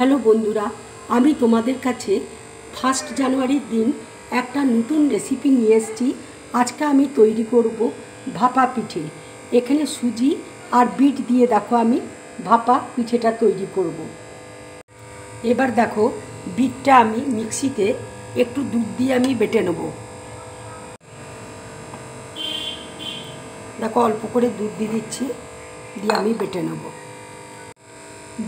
Hello বন্ধুরা, আমি তোমাদের কাছে 1 জানুয়ারির দিন একটা নতুন রেসিপি নিয়ে এসেছি। আজকে আমি তৈরি করব ভাপা পিঠে। এখানে সুজি আর বিট দিয়ে দেখো আমি ভাপা পিঠেটা তৈরি করব। এবার দেখো বিটটা আমি মিক্সিতে একটু দুধ দিয়ে আমি বেটে নেব। দেখো অল্প করে দুধ দিয়ে দিচ্ছি, দিয়ে আমি বেটে নেব।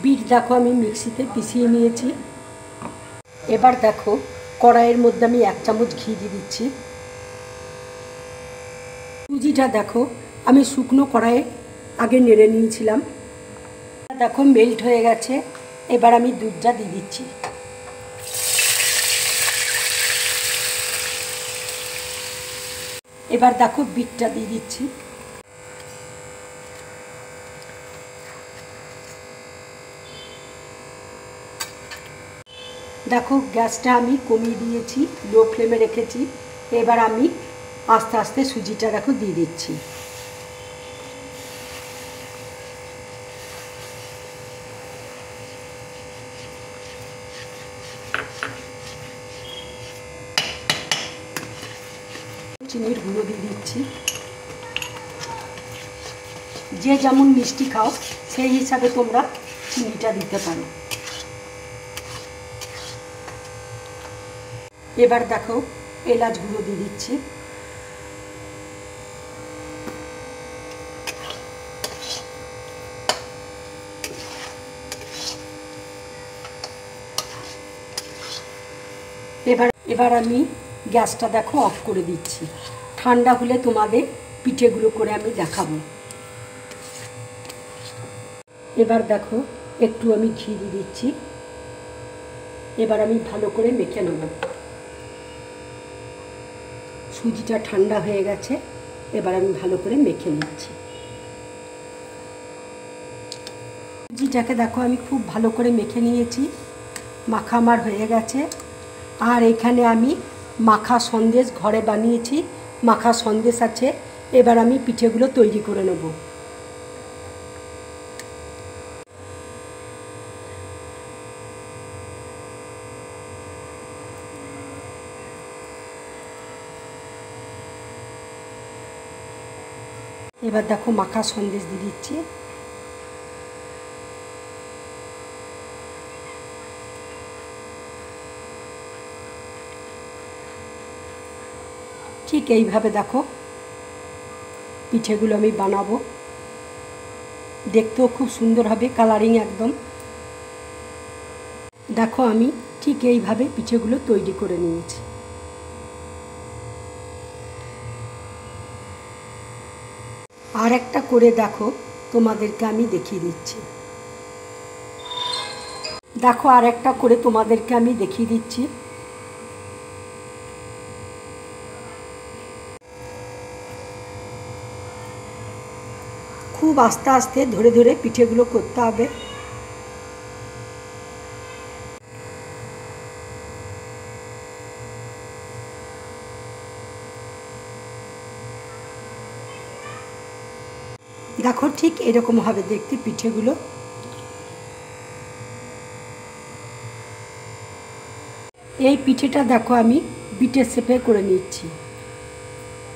বিট দেখো আমি মিক্সিতে পিষিয়ে নিয়েছি। এবার দেখো কড়াইয়ের মধ্যে আমি 1 চামচ ঘি দিয়ে দিচ্ছি। সুজিটা দেখো আমি শুকনো কড়াইয়ে আগে নেড়ে নিয়েছিলাম। দেখো মেল্ট হয়ে গেছে। এবার আমি দুধটা দিয়ে দিচ্ছি। এবার দেখো বিটটা দিয়ে দিচ্ছি। দেখো গ্যাসটা আমি কমিয়ে দিয়েছি, লো ফ্লেমে রেখেছি। এবার আমি আস্তে আস্তে সুজিটা দেখো দিয়ে দিচ্ছি। চিনির গুঁড়ো দিয়ে দিচ্ছি। যে যেমন মিষ্টি খাও সেই হিসাবে তোমরা চিনিটা দিতে পারো। এবার দেখো এলাচ গুঁড়ো দিয়ে দিচ্ছি। এবার আমি গ্যাসটা দেখো অফ করে দিচ্ছি। ঠান্ডা হলে তোমাদের পিঠেগুলো করে আমি দেখাবো। এবার দেখো একটু আমি ঘি দিয়ে দিচ্ছি। এবার আমি ভালো করে মেখে নেব। সুজিটা ঠান্ডা হয়ে গেছে। এবার আমি ভালো করে মেখে নিচ্ছি। সুজিটাকে দেখো আমি খুব ভালো করে মেখে নিয়েছি। মাখা আমার হয়ে গেছে। আর এখানে আমি মাখা সন্দেশ ঘরে বানিয়েছি, মাখা সন্দেশ আছে। এবার আমি পিঠেগুলো তৈরি করে নেব। এবার দেখো মাখা সন্দেশ দিয়ে দিচ্ছি। ঠিক এইভাবে দেখো পিঠেগুলো আমি বানাবো। দেখতেও খুব সুন্দর হবে, কালারিং একদম। দেখো আমি ঠিক এইভাবে পিঠেগুলো তৈরি করে নিয়েছি। আর একটা করে দেখো তোমাদেরকে আমি দেখিয়ে দিচ্ছি। দেখো আর একটা করে তোমাদেরকে আমি দেখিয়ে দিচ্ছি। খুব আস্তে আস্তে ধরে ধরে পিঠেগুলো করতে হবে। দেখো ঠিক এরকম হবে দেখতে পিঠেগুলো। এই পিঠেটা দেখো আমি বিটের শেপে করে নিচ্ছি।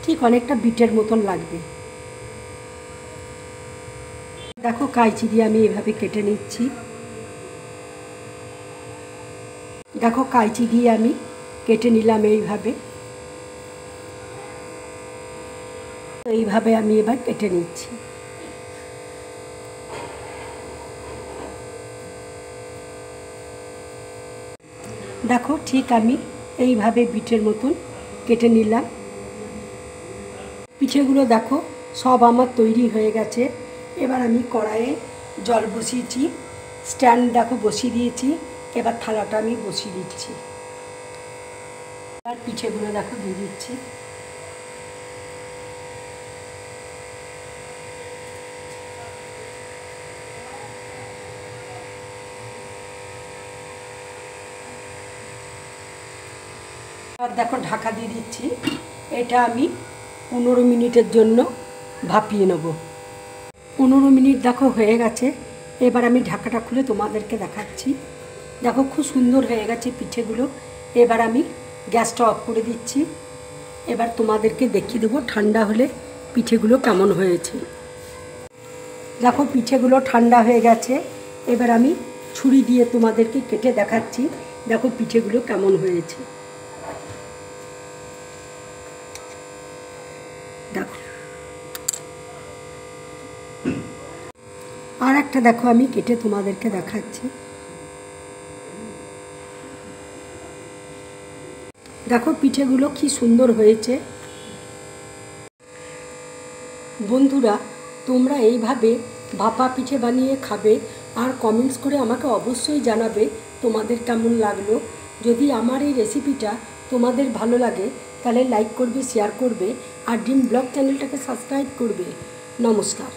ঠিক অনেকটা বিটের মতন লাগবে। দেখো কাঁচি দিয়ে আমি এভাবে কেটে নিচ্ছি। দেখো কাঁচি দিয়ে আমি কেটে নিলাম এইভাবে। এইভাবে আমি এবার কেটে নিচ্ছি। দেখো ঠিক আমি এইভাবে বিটের মতন কেটে নিলাম। পিঠেগুলো দেখো সব আমার তৈরি হয়ে গেছে। এবার আমি কড়াইয়ে জল বসিয়েছি, স্ট্যান্ড দেখো বসিয়ে দিয়েছি। এবার থালাটা আমি বসিয়ে দিচ্ছি। আর পিঠেগুলো দেখো দিয়ে দিচ্ছি। আর দেখো ঢাকা দিয়ে দিচ্ছি। এটা আমি 15 মিনিটের জন্য ভাপিয়ে নেব। 15 মিনিট দেখো হয়ে গেছে। এবার আমি ঢাকাটা খুলে তোমাদেরকে দেখাচ্ছি। দেখো খুব সুন্দর হয়ে গেছে পিঠেগুলো। এবার আমি গ্যাসটা অফ করে দিচ্ছি। এবার তোমাদেরকে দেখিয়ে দেবো ঠান্ডা হলে পিঠেগুলো কেমন হয়েছে। দেখো পিঠেগুলো ঠান্ডা হয়ে গেছে। এবার আমি ছুরি দিয়ে তোমাদেরকে কেটে দেখাচ্ছি। দেখো পিঠেগুলো কেমন হয়েছে। দেখো আর একটা দেখো আমি কেটে তোমাদেরকে দেখাচ্ছি। দেখো পিঠেগুলো কি সুন্দর হয়েছে। বন্ধুরা, তোমরা এইভাবে ভাপা পিঠে বানিয়ে খাবে আর কমেন্টস করে আমাকে অবশ্যই জানাবে তোমাদের কেমন লাগলো। যদি আমার এই রেসিপিটা তোমাদের ভালো লাগে তাহলে লাইক করবে, শেয়ার করবে আর ড্রিম ব্লগ চ্যানেলটাকে সাবস্ক্রাইব করবে। নমস্কার।